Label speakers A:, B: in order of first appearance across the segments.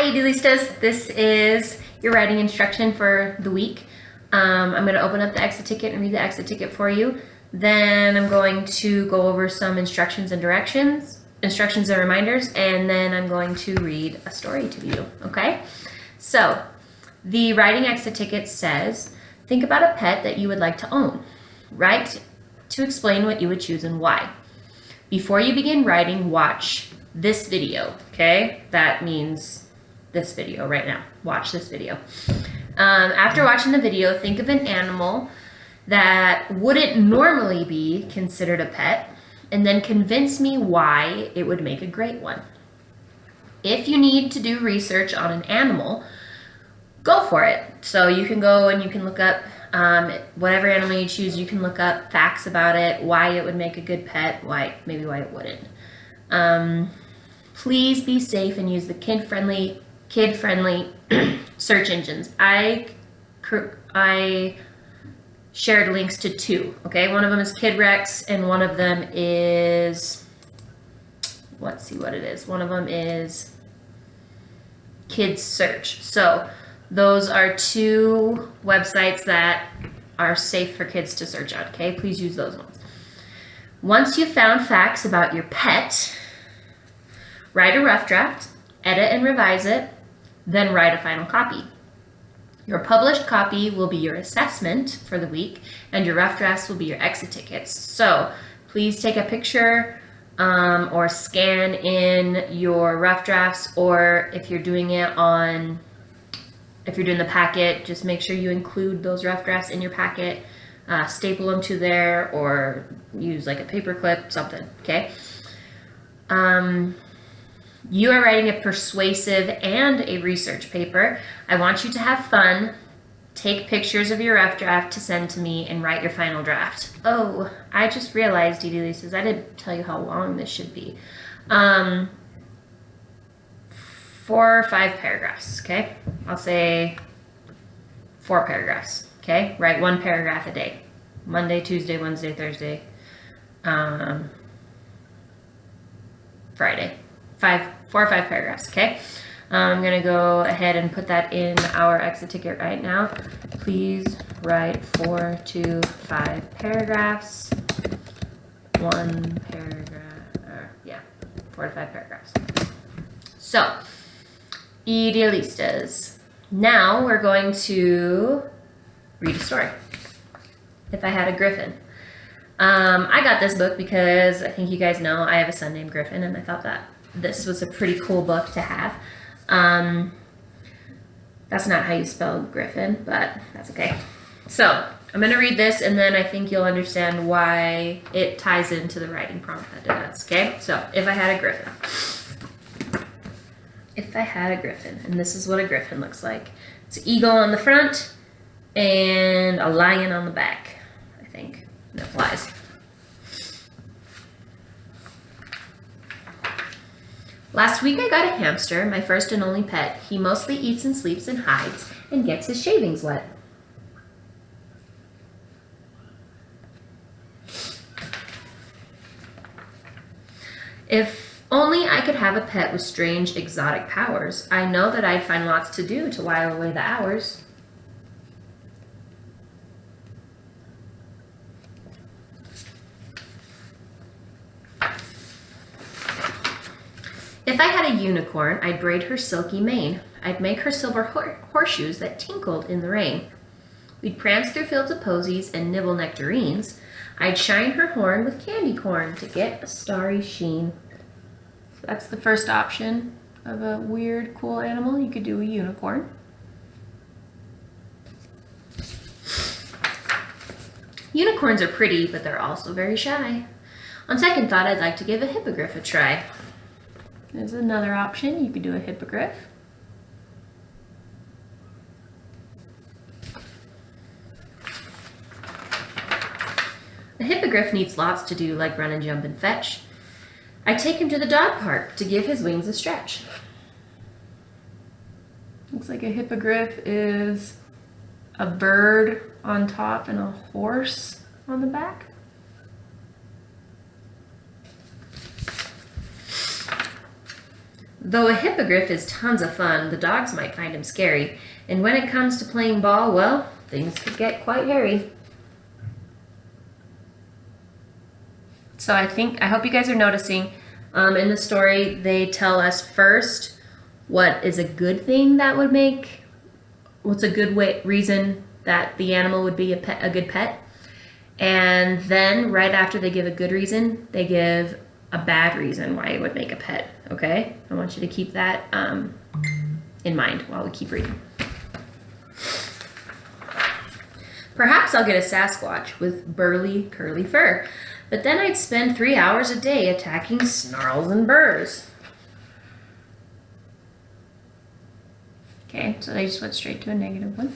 A: Hi, Idealistas. This is your writing instruction for the week. I'm going to open up the exit ticket and read the exit ticket for you. Then I'm going to go over some instructions and reminders, and then I'm going to read a story to you, okay? So, the writing exit ticket says, think about a pet that you would like to own. Write to explain what you would choose and why. Before you begin writing, watch this video, okay? That means this video right now. Watch this video. After watching the video, think of an animal that wouldn't normally be considered a pet, and then convince me why it would make a great one. If you need to do research on an animal, go for it. So you can go and you can look up whatever animal you choose. You can look up facts about it, why it would make a good pet, maybe why it wouldn't. Please be safe and use the kid-friendly search engines. I shared links to two, okay? One of them is KidRex and one of them is, let's see what it is. One of them is Kids Search. So those are two websites that are safe for kids to search on, okay? Please use those ones. Once you've found facts about your pet, write a rough draft, edit and revise it, then write a final copy. Your published copy will be your assessment for the week, and your rough drafts will be your exit tickets. So please take a picture or scan in your rough drafts, or if you're doing the packet, just make sure you include those rough drafts in your packet, staple them to there, or use like a paper clip, something, okay? You are writing a persuasive and a research paper. I want you to have fun. Take pictures of your rough draft to send to me and write your final draft. Oh, I just realized, Idealistas, I didn't tell you how long this should be. 4 or 5 paragraphs, okay? I'll say 4 paragraphs, okay? Write 1 paragraph a day. Monday, Tuesday, Wednesday, Thursday, Friday. 4 or 5 paragraphs, okay? I'm gonna go ahead and put that in our exit ticket right now. Please write 4 to 5 paragraphs. 1 paragraph, 4 to 5 paragraphs. So, Idealistas. Now we're going to read a story. If I Had a Griffin. I got this book because I think you guys know I have a son named Griffin, and I thought that this was a pretty cool book to have. That's not how you spell Griffin, but that's okay. So I'm going to read this, and then I think you'll understand why it ties into the writing prompt that it does, okay? So, if I had a griffin. If I had a griffin, and this is what a griffin looks like. It's an eagle on the front and a lion on the back, I think. And it flies. Last week I got a hamster, my first and only pet. He mostly eats and sleeps and hides and gets his shavings wet. If only I could have a pet with strange, exotic powers. I know that I'd find lots to do to while away the hours. If I had a unicorn, I'd braid her silky mane. I'd make her silver horseshoes that tinkled in the rain. We'd prance through fields of posies and nibble nectarines. I'd shine her horn with candy corn to get a starry sheen. So that's the first option of a weird, cool animal. You could do a unicorn. Unicorns are pretty, but they're also very shy. On second thought, I'd like to give a hippogriff a try. There's another option. You could do a hippogriff. A hippogriff needs lots to do, like run and jump and fetch. I take him to the dog park to give his wings a stretch. Looks like a hippogriff is a bird on top and a horse on the back. Though a hippogriff is tons of fun, the dogs might find him scary. And when it comes to playing ball, well, things could get quite hairy. So I hope you guys are noticing, in the story, they tell us first what is a good thing that would make, what's a good reason that the animal would be a good pet. And then right after they give a good reason, they give a bad reason why it would make a pet, okay? I want you to keep that in mind while we keep reading. Perhaps I'll get a Sasquatch with burly, curly fur, but then I'd spend 3 hours a day attacking snarls and burrs. Okay, so they just went straight to a negative one.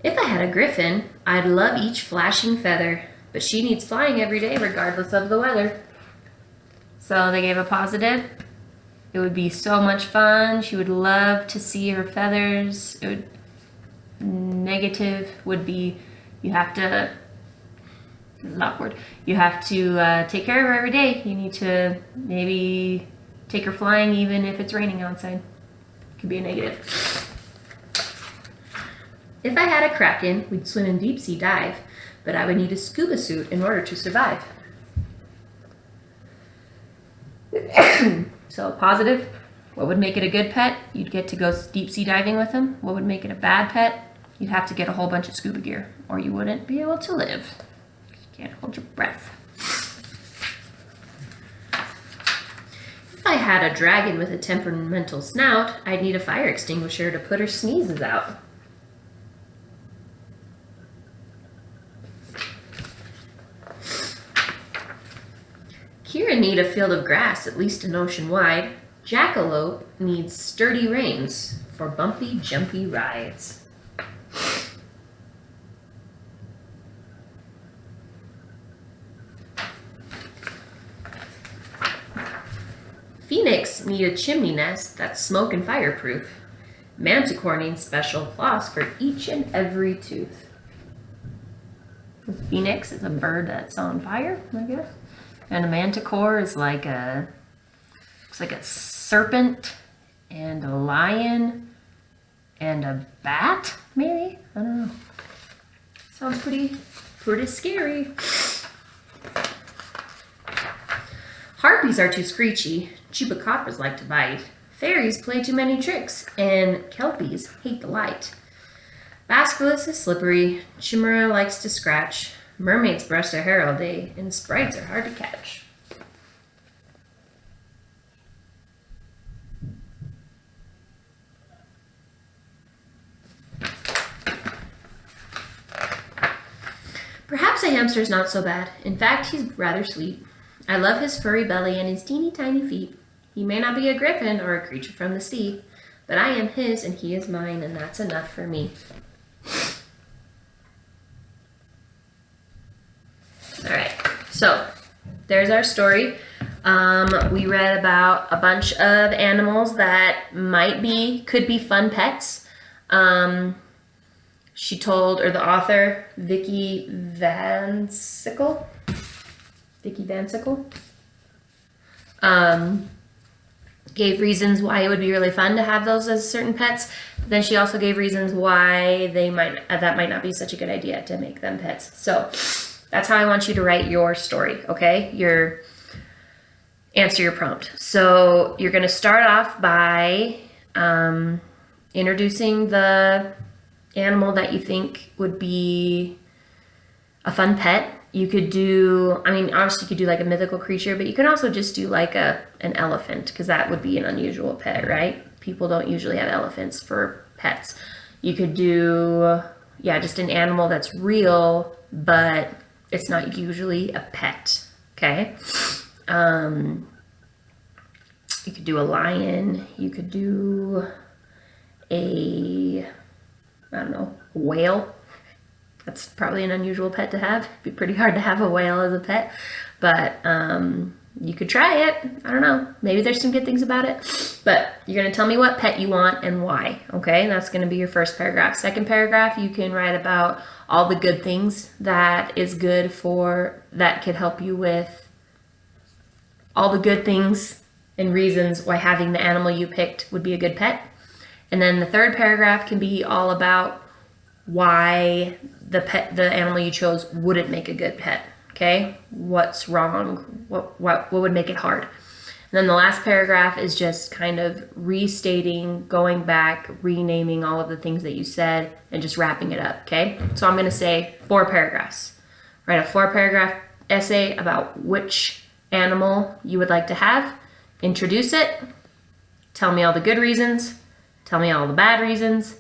A: If I had a griffin, I'd love each flashing feather, but she needs flying every day regardless of the weather. So they gave a positive. It would be so much fun. She would love to see her feathers. Negative would be you have to, this is awkward, you have to take care of her every day. You need to maybe take her flying even if it's raining outside. Could be a negative. If I had a kraken, we'd swim in deep sea dive, but I would need a scuba suit in order to survive. So positive, what would make it a good pet? You'd get to go deep sea diving with him. What would make it a bad pet? You'd have to get a whole bunch of scuba gear, or you wouldn't be able to live. You can't hold your breath. If I had a dragon with a temperamental snout, I'd need a fire extinguisher to put her sneezes out. Kira need a field of grass, at least an ocean wide. Jackalope needs sturdy reins for bumpy, jumpy rides. Phoenix need a chimney nest that's smoke and fireproof. Manticore needs special floss for each and every tooth. The phoenix is a bird that's on fire, I guess. And a manticore is like looks like a serpent and a lion and a bat, maybe? I don't know. Sounds pretty scary. Harpies are too screechy. Chupacabras like to bite. Fairies play too many tricks. And kelpies hate the light. Basilisk is slippery. Chimera likes to scratch. Mermaids brush their hair all day. And sprites are hard to catch. Perhaps a hamster's not so bad. In fact, he's rather sweet. I love his furry belly and his teeny tiny feet. He may not be a griffin or a creature from the sea, but I am his and he is mine, and that's enough for me. All right, so there's our story. We read about a bunch of animals that could be fun pets. She told, or the author, Vicky Van Sickle, gave reasons why it would be really fun to have those as certain pets. Then she also gave reasons why that might not be such a good idea to make them pets. So that's how I want you to write your story, okay? Answer your prompt. So you're going to start off by introducing the animal that you think would be a fun pet. You could do, obviously you could do like a mythical creature, but you can also just do like an elephant, because that would be an unusual pet, right? People don't usually have elephants for pets. You could do, just an animal that's real, but it's not usually a pet, okay? You could do a lion. You could do a whale. That's probably an unusual pet to have. It'd be pretty hard to have a whale as a pet, but you could try it. I don't know. Maybe there's some good things about it, but you're going to tell me what pet you want and why, okay? And that's going to be your first paragraph. Second paragraph, you can write about all the good things that could help you with all the good things and reasons why having the animal you picked would be a good pet. And then the third paragraph can be all about why the animal you chose wouldn't make a good pet. Okay, what's wrong? What would make it hard? And then the last paragraph is just kind of restating, going back, renaming all of the things that you said, and just wrapping it up. Okay, so I'm going to say 4 paragraphs. Write a 4-paragraph essay about which animal you would like to have. Introduce it. Tell me all the good reasons. Tell me all the bad reasons.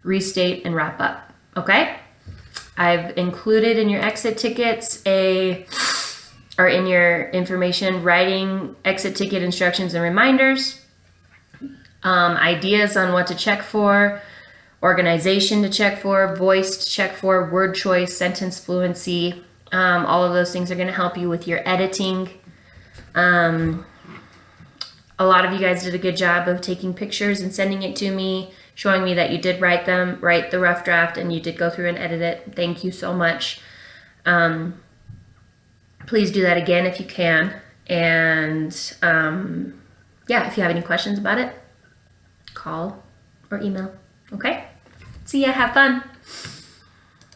A: Restate and wrap up. Okay? I've included in your exit tickets or in your information, writing exit ticket instructions and reminders, ideas on what to check for, organization to check for, voice to check for, word choice, sentence fluency. All of those things are going to help you with your editing. A lot of you guys did a good job of taking pictures and sending it to me, showing me that you did write the rough draft, and you did go through and edit it. Thank you so much. Please do that again if you can. And yeah, if you have any questions about it, call or email. Okay? See ya. Have fun.